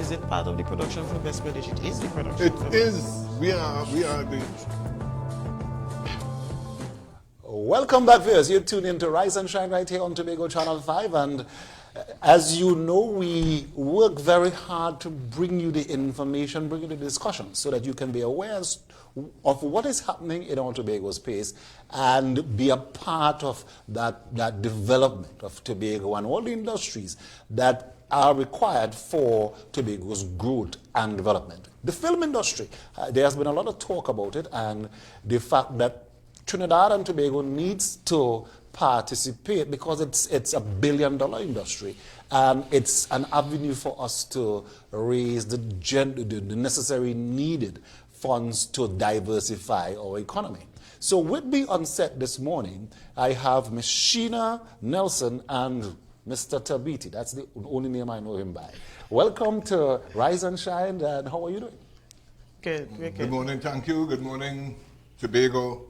Is it part of the production from West Village? It is the production. It is. We are the. Welcome back, viewers. You're tuned in to Rise and Shine right here on Tobago Channel 5. And as you know, we work very hard to bring you the information, bring you the discussion so that you can be aware of what is happening in our Tobago space and be a part of that development of Tobago and all the industries that are required for Tobago's growth and development. The film industry, there has been a lot of talk about it, and the fact that Trinidad and Tobago needs to participate because it's a billion-dollar industry, and it's an avenue for us to raise the necessary needed funds to diversify our economy. So with me on set this morning, I have Ms. Sheena Nelson and Mr. THABITI. That's the only name I know him by. Welcome to Rise and Shine, and how are you doing? Good. Good morning, thank you. Good morning, Tobago.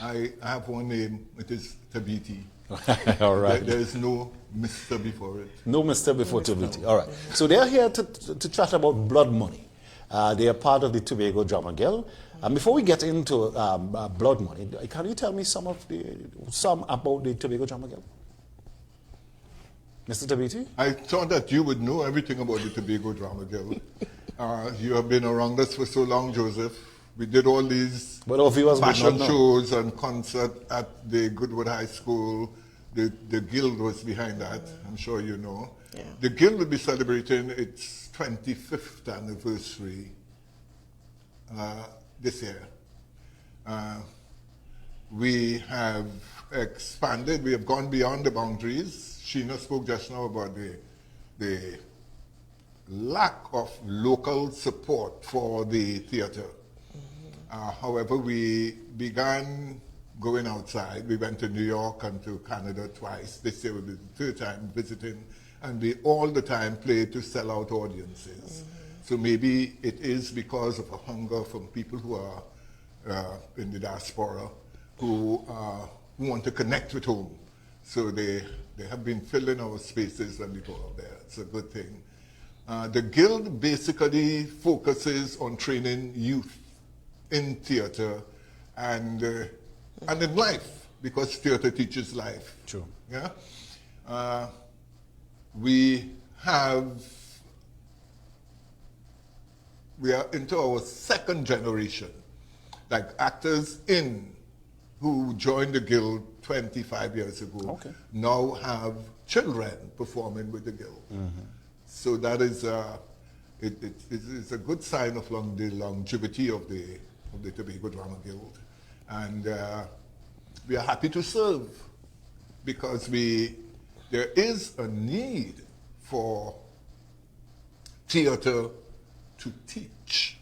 I have one name, it is THABITI. All right. There is no Mr. before it. No Mr. before THABITI. All right. So they're here to chat about blood money. They are part of the Tobago Drama Guild. And before we get into blood money, can you tell me some about the Tobago Drama Guild? Mr. THABITI? I thought that you would know everything about the Tobago Drama Guild. You have been around us for so long, Joseph. We did all these fashion shows and concerts at the Goodwood High School. The Guild was behind that, I'm sure you know. Yeah. The Guild will be celebrating its 25th anniversary this year. We have expanded, we have gone beyond the boundaries. Sheena spoke just now about the lack of local support for the theater. However, we began going outside. We went to New York and to Canada twice. This year will be the third time visiting, and we all the time play to sell out audiences. So maybe it is because of a hunger from people who are in the diaspora who want to connect with home. So they have been filling our spaces when we go out there. It's a good thing. The Guild basically focuses on training youth in theater and in life, because theater teaches life. True. Yeah. We are into our second generation, like actors who joined the Guild 25 years ago, now have children performing with the Guild. So that is it's a good sign of the longevity of the Tobago Drama Guild. And we are happy to serve because there is a need for theater to teach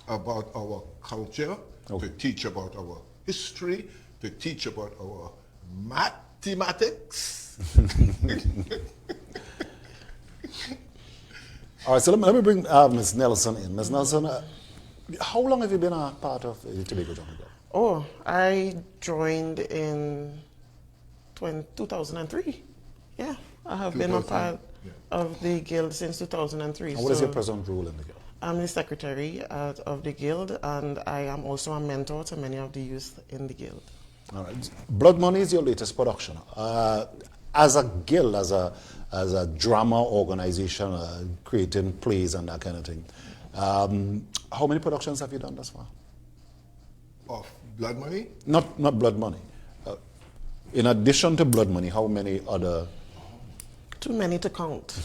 about our culture, to teach about our history, to teach about our mathematics. All right, so let me bring Ms. Nelson in. Ms. Nelson, how long have you been a part of the Tobago Drama Guild? Oh, I joined in 2003. Yeah, I have been a part of the Guild since 2003. And what is your present role in the Guild? I'm the secretary of the Guild, and I am also a mentor to many of the youth in the Guild. All right. Blood Money is your latest production. As a guild, as a drama organization, creating plays and that kind of thing, how many productions have you done thus far? Of Blood Money? Not Blood Money. In addition to Blood Money, how many other? Too many to count.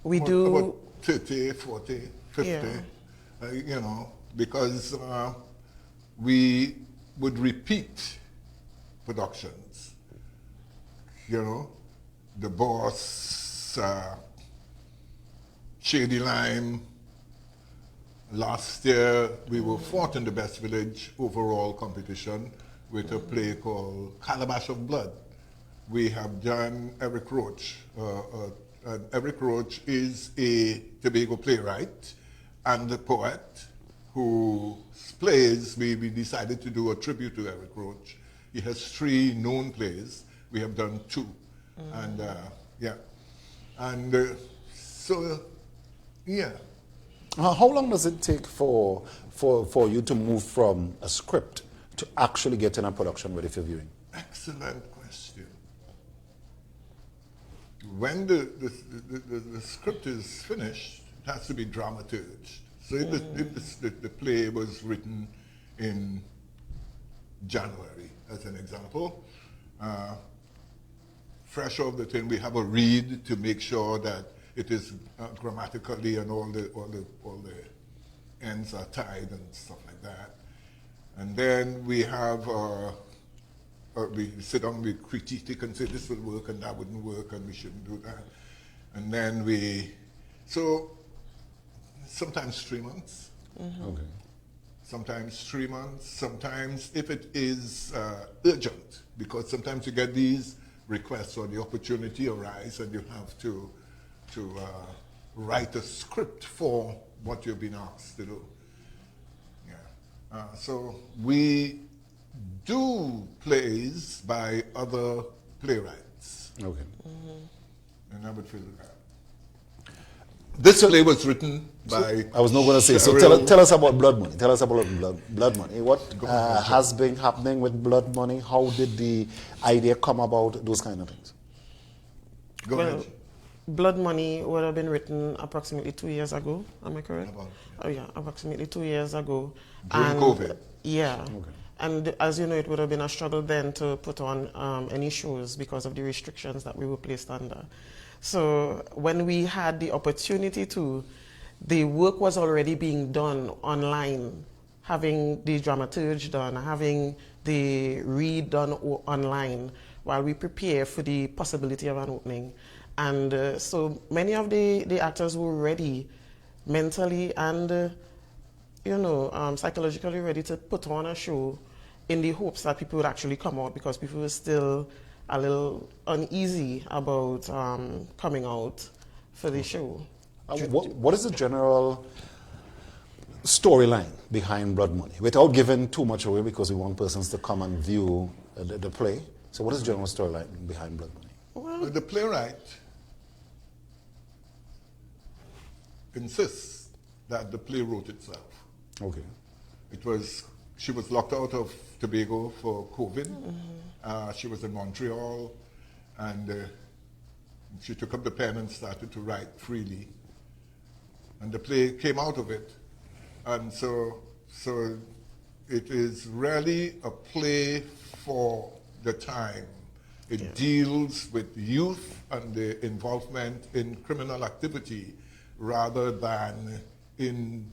We do about 30, 40, 50, yeah. Because we would repeat productions. The Boss, Shady Lime. Last year, we were fourth in the Best Village overall competition with a play called Calabash of Blood. We have done Eric Roach. And Eric Roach is a Tobago playwright and a poet whose plays we decided to do a tribute to Eric Roach. He has 3 known plays. We have done 2. And And so, yeah. How long does it take for you to move from a script to actually getting a production ready for viewing? Excellent question. When the script is finished, it has to be dramaturged. So if the play was written in January, as an example, fresh off the tin, we have a read to make sure that it is grammatically and all the ends are tied and stuff like that. And then we have we sit down, we critique and say this will work and that wouldn't work and we shouldn't do that. And then so sometimes 3 months. Mm-hmm. Okay. Sometimes 3 months. Sometimes if it is urgent, because sometimes you get these requests or the opportunity arise and you have to write a script for what you've been asked to do. Yeah. So we do plays by other playwrights. Okay. Mm-hmm. And I would feel that. This play was written by... I was not going to say, so tell us about Blood Money. Tell us about Blood Money. What has been happening with Blood Money? How did the idea come about? Those kind of things. Go ahead. Blood Money would have been written approximately 2 years ago. Am I correct? About, yeah. Oh yeah, approximately 2 years ago. During COVID. Yeah. Okay. And as you know, it would have been a struggle then to put on any shows because of the restrictions that we were placed under. So when we had the opportunity to, the work was already being done online, having the dramaturge done, having the read done online while we prepare for the possibility of an opening. And so many of the actors were ready mentally and, psychologically ready to put on a show in the hopes that people would actually come out, because people were still a little uneasy about coming out for the show. What is the general storyline behind Blood Money? Without giving too much away, because we want persons to come and view the play. So what is the general storyline behind Blood Money? Well, the playwright insists that the play wrote itself. Okay. She was locked out of Tobago for COVID. Mm-hmm. She was in Montreal, and she took up the pen and started to write freely. And the play came out of it. And so it is really a play for the time. It deals with youth and their involvement in criminal activity rather than in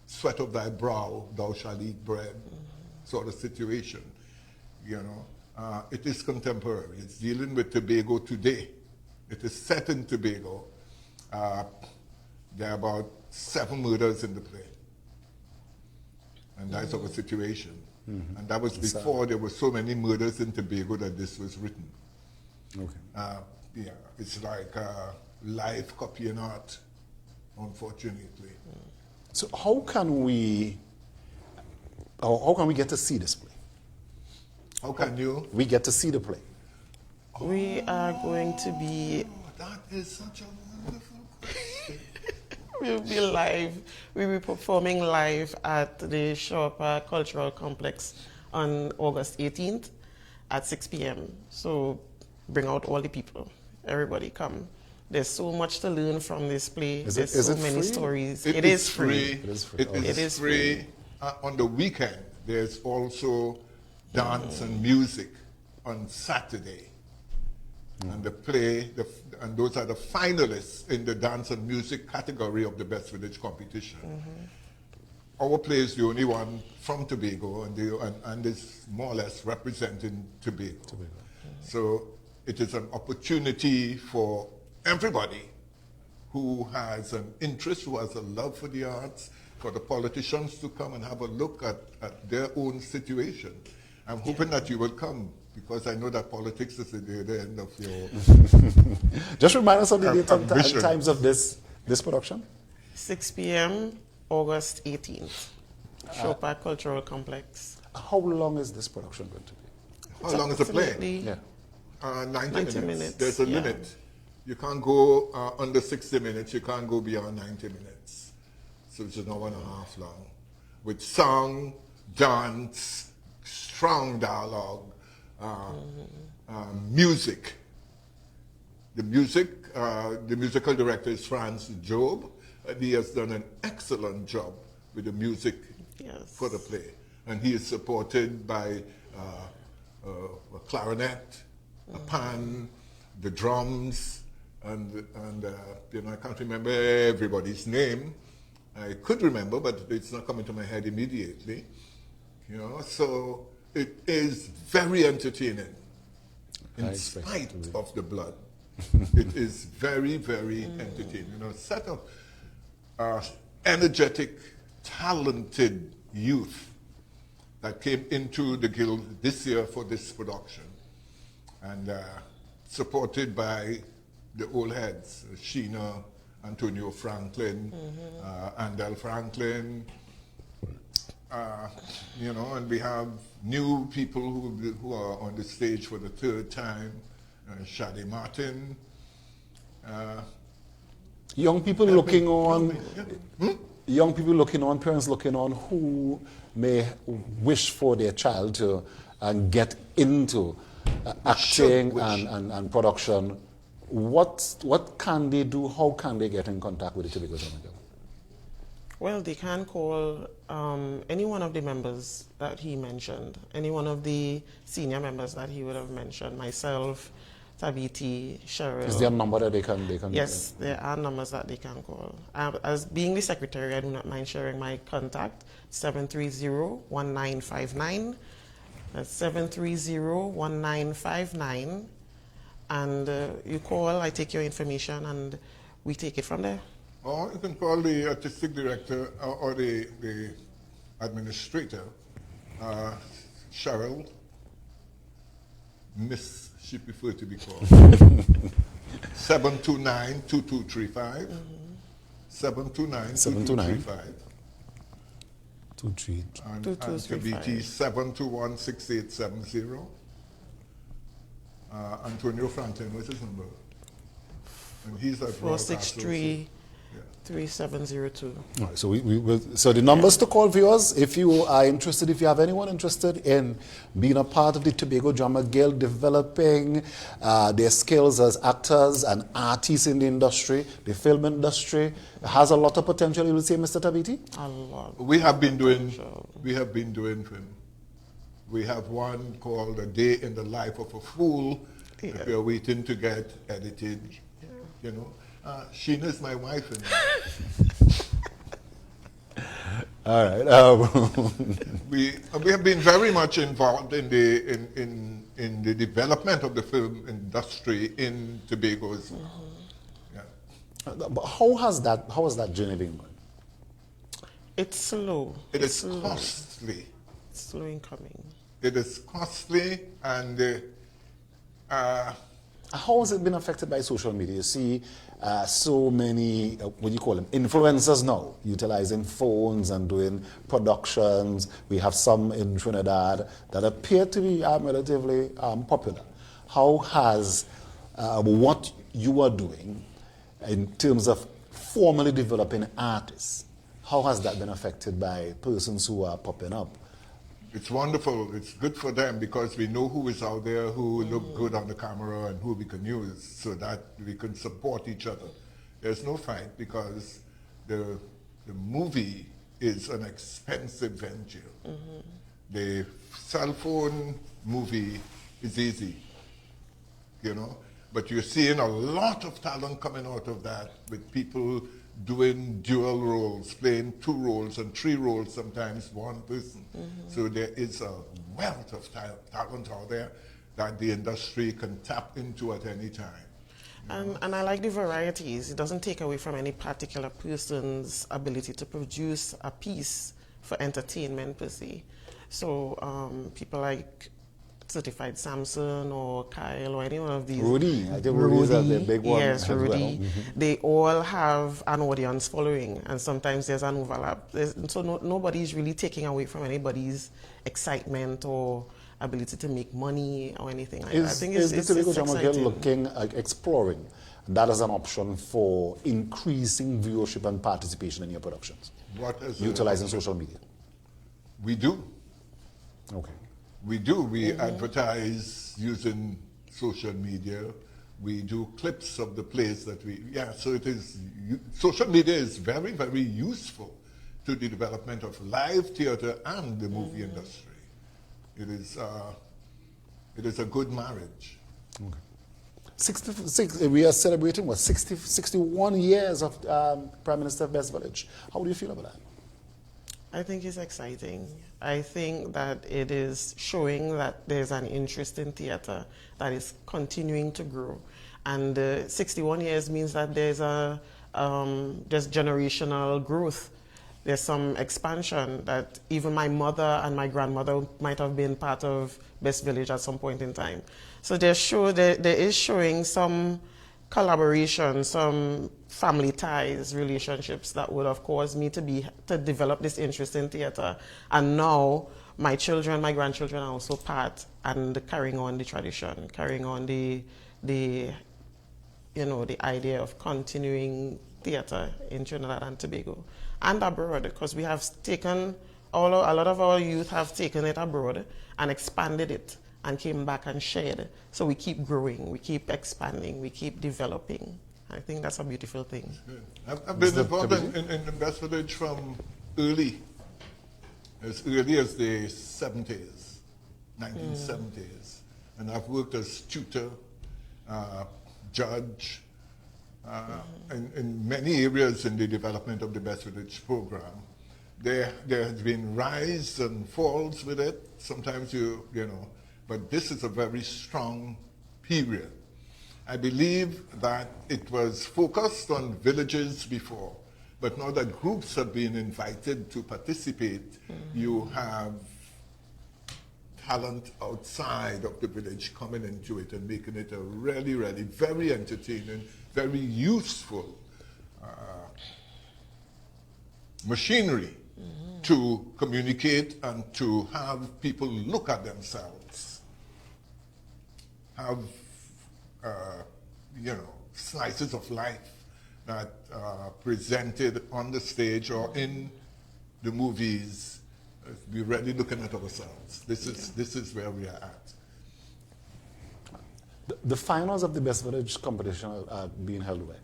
sweat of thy brow, thou shalt eat bread, sort of situation. It is contemporary. It's dealing with Tobago today. It is set in Tobago. There are about 7 murders in the play. And that's our situation. Mm-hmm. And that was before there were so many murders in Tobago that this was written. Okay. It's like live copy and art, unfortunately. So how can we get to see this play? How can you? We get to see the play. We are going to be... That is such a wonderful question. We'll be live. We'll be performing live at the Shore Cultural Complex on August 18th at 6 p.m. So bring out all the people. Everybody come. There's so much to learn from this play. There's so many stories. It is free. It is free. On the weekend, there's also dance and music on Saturday. And the play, and those are the finalists in the dance and music category of the Best Village competition. Our play is the only one from Tobago, and is more or less representing Tobago. So it is an opportunity for everybody who has an interest, who has a love for the arts, for the politicians to come and have a look at their own situation. I'm hoping that you will come, because I know that politics is the end of your... Just remind us of the date and times of this production. 6 p.m., August 18th, Shore Cultural Complex. How long is this production going to be? How long is the play? 90 90 minutes. There's a limit. You can't go under 60 minutes. You can't go beyond 90 minutes. So it's an hour and a half long. With song, dance, strong dialogue, music. The musical director is Franz Job. He has done an excellent job with the music for the play. And he is supported by a clarinet, a pan, the drums, and you know, I can't remember everybody's name. I could remember, but it's not coming to my head immediately. You know, so it is very entertaining, in spite of the blood. It is very, very entertaining. You know, a set of energetic, talented youth that came into the Guild this year for this production, and supported by the old heads, Sheena, Antonio Franklin, Andel Franklin, you know, and we have new people who are on the stage for the third time, Shadi Martin. Young people looking on, young people looking on, parents looking on, who may wish for their child to get into acting and production. What can they do? How can they get in contact with the Tobago Channel? Well, they can call any one of the members that he mentioned, any one of the senior members that he would have mentioned, myself, THABITI, Cheryl. Is there a number that they can? Yes, there are numbers that they can call. As being the secretary, I do not mind sharing my contact, 730-1959. That's 730-1959. And you call, I take your information, and we take it from there. Or you can call the artistic director or the administrator, Cheryl, Miss, she preferred to be called, 729-2235, 729-2235. 23. And THABITI 721-6870. Antonio Franklin, what's his number? And he's at 463-3702. All right, so we will, so the numbers to call, viewers, if you are interested, if you have anyone interested in being a part of the Tobago Drama Guild, developing their skills as actors and artists in the industry, the film industry has a lot of potential, you will say, Mr. THABITI? A lot. We have been doing film. We have one called A Day in the Life of a Fool that we are waiting to get edited. You know, Sheena's my wife. All right. We have been very much involved in the development of the film industry in Tobago as well. But how has that journey been going? It's slow. It's slow. Costly. It's slow in coming. It is costly, and how has it been affected by social media? You see so many, what do you call them, influencers now, utilizing phones and doing productions. We have some in Trinidad that appear to be relatively popular. How has what you are doing in terms of formally developing artists, how has that been affected by persons who are popping up? It's wonderful. It's good for them because we know who is out there, who look good on the camera, and who we can use so that we can support each other. There's no fight because the movie is an expensive venture. The cell phone movie is easy, you know, but you're seeing a lot of talent coming out of that with people doing dual roles, playing 2 roles and 3 roles, sometimes one person. So there is a wealth of talent out there that the industry can tap into at any time. And I like the varieties. It doesn't take away from any particular person's ability to produce a piece for entertainment per se. So people like Certified Samson or Kyle or any one of these. Rudy, I think Rudy is a big one. Yes, Rudy. Well. They all have an audience following, and sometimes there's an overlap. So nobody is really taking away from anybody's excitement or ability to make money or anything like Is, that. I think is it's the Tobago Channel exciting. looking, exploring that as an option for increasing viewership and participation in your productions, What is utilizing social media? We do. Okay. We do. We advertise using social media. We do clips of the plays that so it is, social media is very, very useful to the development of live theater and the movie industry. It is a good marriage. Okay. 66, we are celebrating, 61 years of Prime Minister of Best Village. How do you feel about that? I think it's exciting. I think that it is showing that there's an interest in theater that is continuing to grow. And 61 years means that there's just generational growth. There's some expansion that even my mother and my grandmother might have been part of Best Village at some point in time. So there is showing some collaboration, some family ties, relationships that would have caused me to develop this interest in theater. And now my children, my grandchildren are also part and carrying on the tradition, carrying on the idea of continuing theater in Trinidad and Tobago and abroad, because we have taken a lot of our youth have taken it abroad and expanded it and came back and shared. So we keep growing, we keep expanding, we keep developing. I think that's a beautiful thing. I've been involved in the Best Village from as early as the 70s, 1970s. And I've worked as tutor, judge, in many areas in the development of the Best Village program. There has been rise and falls with it. Sometimes but this is a very strong period. I believe that it was focused on villages before, but now that groups have been invited to participate, you have talent outside of the village coming into it and making it a really, really very entertaining, very useful machinery to communicate and to have people look at themselves, have slices of life that are presented on the stage or in the movies. We're really looking at ourselves. This is where we are at. The finals of the Best Village competition are being held where?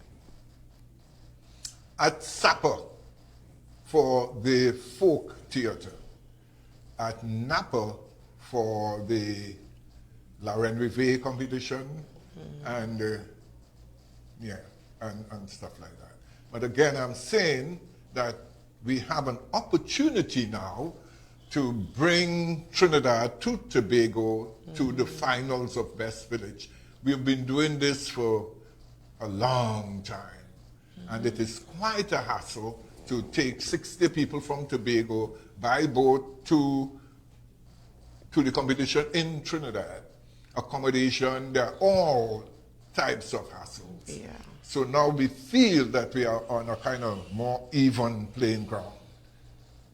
At Sapa for the folk theater, at Napa for the La Renrive competition, and stuff like that. But again, I'm saying that we have an opportunity now to bring Trinidad to Tobago to the finals of Best Village. We've been doing this for a long time, and it is quite a hassle to take 60 people from Tobago by boat to the competition in Trinidad. Accommodation, there are all types of hassles. Yeah. So now we feel that we are on a kind of more even playing ground.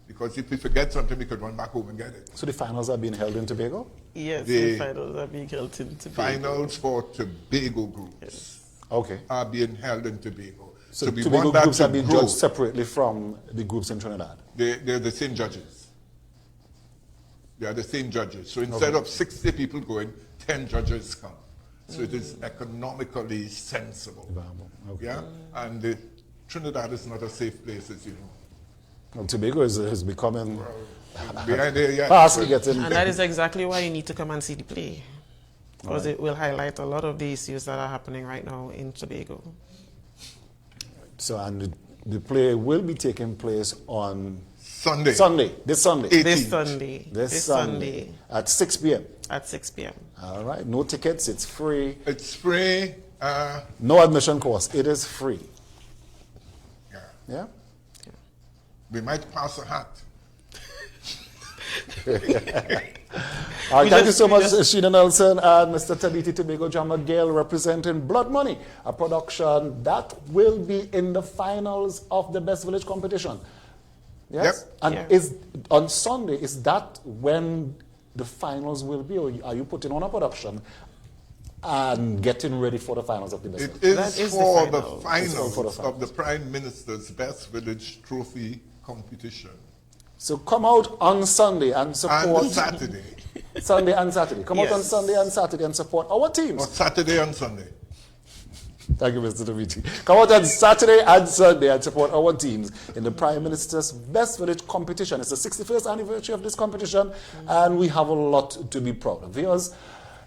Because if we forget something, we could run back home and get it. So the finals are being held in Tobago? Yes, the finals are being held in Tobago. Finals for Tobago groups are being held in Tobago. So we Tobago want that groups to have been grow. judged separately from the groups in Trinidad? They're the same judges. They are the same judges. So instead of 60 people going, 10 judges come. So it is economically sensible. Okay. Yeah? And Trinidad is not a safe place, as you know. Well, Tobago is becoming Behind there, yeah. fast getting. And that is exactly why you need to come and see the play. Because it will highlight a lot of the issues that are happening right now in Tobago. So, and the play will be taking place on Sunday. This Sunday. 18th. This Sunday. At 6 p.m. At 6 p.m. All right. No tickets. It's free. It's free. No admission cost. It is free. Yeah. Yeah? We might pass a hat. All right, thank you so much, Sheena Nelson and Mr. THABITI Tobago Drama Gale, representing Blood Money, a production that will be in the finals of the Best Village competition. Yes? Yep. And is on Sunday, is that when the finals will be, or are you putting on a production and getting ready for the finals of the best? It is That is the for the final. finals, It's all for the of finals. the Prime Minister's Best Village Trophy competition. So come out on Sunday and support. And Saturday. Sunday and Saturday. Come out on Yes. Sunday and Saturday and support our teams. Or Saturday and Sunday. Thank you, Mr. Tabiti. Come out on Saturday and Sunday and support our teams in the Prime Minister's Best Village competition. It's the 61st anniversary of this competition, and we have a lot to be proud of. Viewers,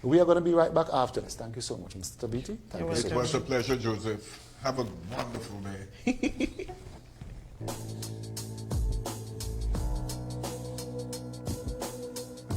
we are going to be right back after this. Thank you so much, Mr. Tabiti. Thank you so It much. was a pleasure, Joseph. Have a wonderful day.